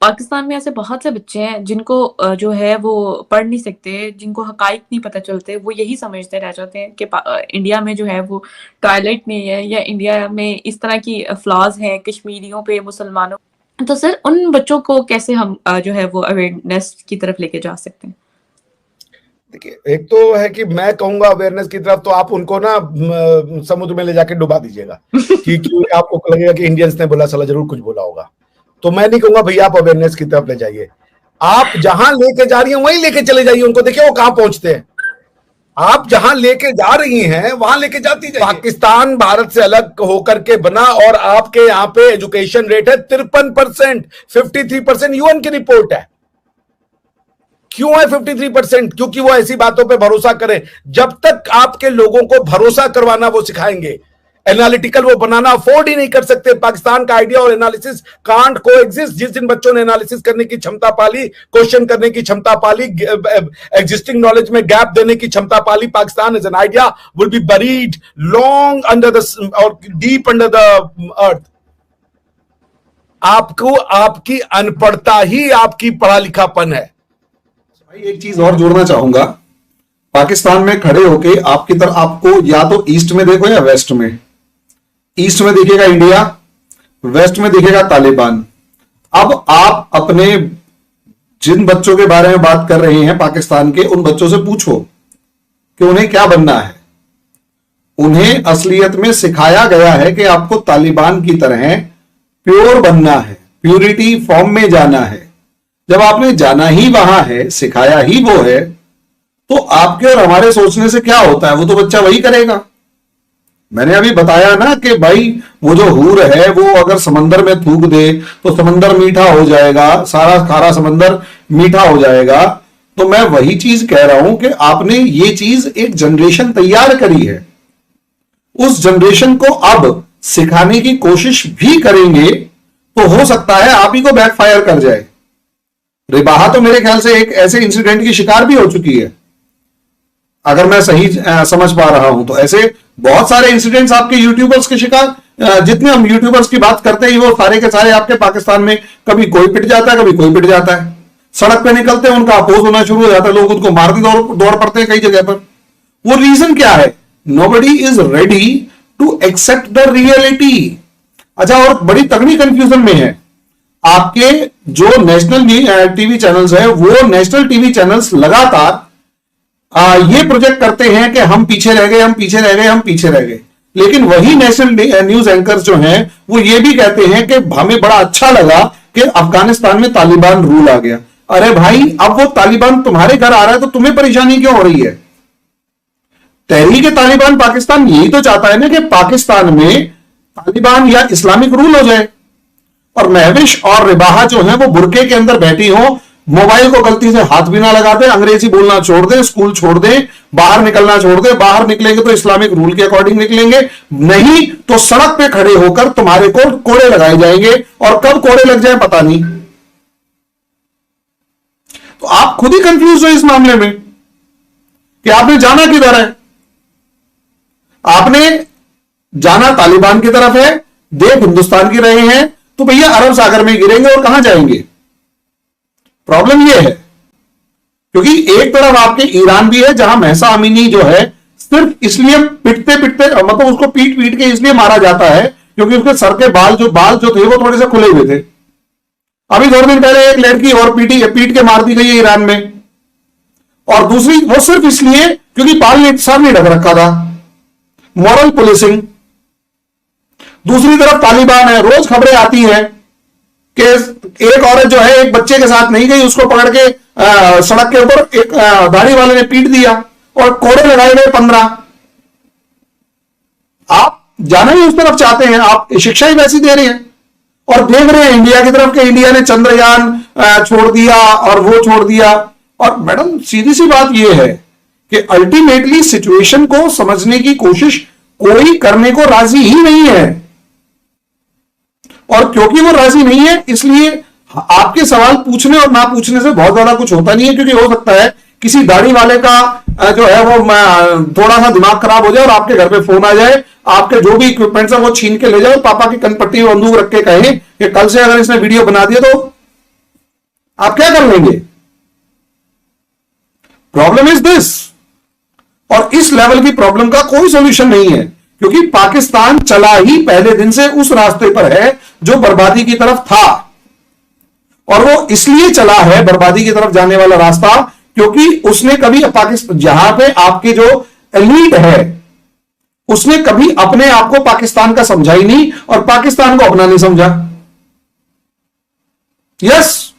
पाकिस्तान में ऐसे बहुत से बच्चे हैं जिनको जो है वो पढ़ नहीं सकते, जिनको हक़ाइक़ नहीं पता चलते, वो यही समझते रह जाते हैं कि इंडिया में जो है वो टॉयलेट नहीं है या इंडिया में इस तरह की फ्लॉज़ हैं कश्मीरियों पे, मुसलमानों। तो सर उन बच्चों को कैसे हम जो है वो अवेयरनेस की तरफ लेके जा सकते हैं? देखिए, एक तो है कि मैं कहूंगा अवेयरनेस की तरफ तो आप उनको ना समुद्र में ले जाके डुबा दीजिएगा कि आपको लगेगा कि इंडियंस ने बोला, साला जरूर कुछ बोला होगा। तो मैं नहीं कहूंगा भैया आप अवेयरनेस की तरफ ले जाइए, आप जहां लेके जा रही हैं वहीं लेके चले जाइए उनको, देखिए वो कहां पहुंचते हैं। आप जहां लेके जा रही हैं वहां लेके जाती जाइए। पाकिस्तान भारत से अलग होकर के बना और आपके यहाँ पे एजुकेशन रेट है 53%, 53% यूएन की रिपोर्ट है। क्यों है 53%? क्योंकि वो ऐसी बातों पे भरोसा करें। जब तक आपके लोगों को भरोसा करवाना वो सिखाएंगे, एनालिटिकल वो बनाना अफोर्ड ही नहीं कर सकते। पाकिस्तान का आइडिया और एनालिसिस कांट को एग्जिस्ट। जिस दिन बच्चों ने एनालिसिस करने की क्षमता पाली, क्वेश्चन करने की क्षमता पाली, एग्जिस्टिंग नॉलेज में गैप देने की क्षमता पाली, Pakistan as an idea will be buried long under the or deep under the earth. आपको आपकी अनपढ़ता ही आपकी पढ़ा लिखापन है। एक चीज और जोड़ना चाहूंगा, पाकिस्तान में खड़े होके आपकी तरफ आपको या तो ईस्ट में देखो या वेस्ट में। ईस्ट में दिखेगा इंडिया, वेस्ट में दिखेगा तालिबान। अब आप अपने जिन बच्चों के बारे में बात कर रहे हैं पाकिस्तान के, उन बच्चों से पूछो कि उन्हें क्या बनना है। उन्हें असलियत में सिखाया गया है कि आपको तालिबान की तरह प्योर बनना है, प्यूरिटी फॉर्म में जाना है। जब आपने जाना ही वहां है, सिखाया ही वो है, तो आपके और हमारे सोचने से क्या होता है? वो तो बच्चा वही करेगा। मैंने अभी बताया ना कि भाई वो जो हूर है वो अगर समंदर में थूक दे तो समंदर मीठा हो जाएगा, सारा खारा समंदर मीठा हो जाएगा। तो मैं वही चीज कह रहा हूं कि आपने ये चीज एक जनरेशन तैयार करी है, उस जनरेशन को अब सिखाने की कोशिश भी करेंगे तो हो सकता है आप ही को बैकफायर कर जाए। रिबाहा तो मेरे ख्याल से एक ऐसे इंसिडेंट की शिकार भी हो चुकी है, अगर मैं सही समझ पा रहा हूं। तो ऐसे बहुत सारे इंसिडेंट्स आपके यूट्यूबर्स के शिकार, जितने हम यूट्यूबर्स की बात करते हैं वो सारे के सारे आपके पाकिस्तान में कभी कोई पिट जाता है, कभी कोई पिट जाता है। सड़क पे निकलते हैं, उनका अपोज होना शुरू हो जाता है, लोग उनको मारने दौड़ पड़ते हैं कई जगह पर। वो रीजन क्या है? Nobody is ready to accept the reality. अच्छा, और बड़ी तगड़ी कंफ्यूजन में है आपके जो नेशनल टीवी चैनल्स है, वो नेशनल टीवी चैनल्स लगातार ये प्रोजेक्ट करते हैं कि हम पीछे रह गए, हम पीछे रह गए, हम पीछे रह गए। लेकिन वही नेशनल न्यूज एंकर्स जो हैं वो ये भी कहते हैं कि हमें बड़ा अच्छा लगा कि अफगानिस्तान में तालिबान रूल आ गया। अरे भाई, अब वो तालिबान तुम्हारे घर आ रहा है तो तुम्हें परेशानी क्यों हो रही है? तहरीक तालिबान पाकिस्तान यही तो चाहता है ना कि पाकिस्तान में तालिबान या इस्लामिक रूल हो जाए। और महविश और रिबाहा जो है वो बुरके के अंदर बैठी हो, मोबाइल को गलती से हाथ भी ना लगाते, अंग्रेजी बोलना छोड़ दे, स्कूल छोड़ दे, बाहर निकलना छोड़ दे। बाहर निकलेंगे तो इस्लामिक रूल के अकॉर्डिंग निकलेंगे, नहीं तो सड़क पे खड़े होकर तुम्हारे को कोड़े लगाए जाएंगे, और कब कोड़े लग जाए पता नहीं। तो आप खुद ही कंफ्यूज हो इस मामले में कि आपने जाना किधर है। आपने जाना तालिबान की तरफ है, देख हिंदुस्तान की रहे हैं, तो भैया अरब सागर में गिरेंगे और कहां जाएंगे? प्रॉब्लम यह है क्योंकि एक तरफ आपके ईरान भी है जहां महसा अमीनी जो है सिर्फ इसलिए पिटते पिटते, मतलब उसको पीट पीट के इसलिए मारा जाता है क्योंकि उसके सर के बाल जो थे वो थोड़े से खुले हुए थे। अभी थोड़े दिन पहले एक लड़की और पीट के मार दी गई है ईरान में, और दूसरी वो सिर्फ इसलिए क्योंकि सर नहीं ढक रखा था। Moral policing. दूसरी तरफ तालिबान है, रोज खबरें आती हैं कि एक औरत जो है एक बच्चे के साथ नहीं गई, उसको पकड़ के सड़क के ऊपर एक दाढ़ी वाले ने पीट दिया और कोड़े लगाए गए 15। आप जाना ही उस तरफ चाहते हैं, आप शिक्षा ही वैसी दे रहे हैं और देख रहे हैं इंडिया की तरफ कि इंडिया ने चंद्रयान छोड़ दिया और वो छोड़ दिया। और मैडम सीधी सी बात यह है कि अल्टीमेटली सिचुएशन को समझने की कोशिश कोई करने को राजी ही नहीं है, और क्योंकि वो राजी नहीं है इसलिए आपके सवाल पूछने और ना पूछने से बहुत ज्यादा कुछ होता नहीं है। क्योंकि हो सकता है किसी दाढ़ी वाले का जो है वो थोड़ा सा दिमाग खराब हो जाए और आपके घर पे फोन आ जाए, आपके जो भी इक्विपमेंट्स है वो छीन के ले जाओ, पापा की कनपट्टी में बंदूक रख के कहें कि कल से अगर इसने वीडियो बना दिया तो आप क्या कर लेंगे? Problem is this. और इस लेवल की प्रॉब्लम का कोई सॉल्यूशन नहीं है, क्योंकि पाकिस्तान चला ही पहले दिन से उस रास्ते पर है जो बर्बादी की तरफ था। और वो इसलिए चला है बर्बादी की तरफ जाने वाला रास्ता, क्योंकि उसने कभी पाकिस्तान, जहां पे आपके जो एलीट है, उसने कभी अपने आप को पाकिस्तान का समझा ही नहीं और पाकिस्तान को अपना नहीं समझा। यस,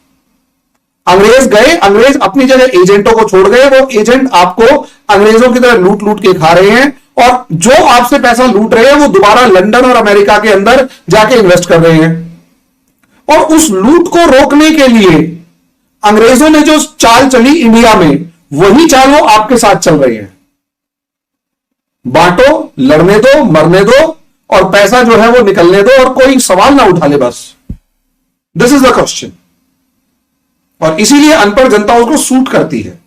अंग्रेज गए, अंग्रेज अपनी जगह एजेंटों को छोड़ गए, वो एजेंट आपको अंग्रेजों की तरह लूट लूट के खा रहे हैं, और जो आपसे पैसा लूट रहे हैं वो दोबारा लंदन और अमेरिका के अंदर जाके इन्वेस्ट कर रहे हैं। और उस लूट को रोकने के लिए अंग्रेजों ने जो चाल चली इंडिया में, वही चाल वो आपके साथ चल रही है। बांटो, लड़ने दो, मरने दो, और पैसा जो है वो निकलने दो, और कोई सवाल ना उठा ले, बस। This is the question. और इसीलिए अनपढ़ जनता उसको सूट करती है।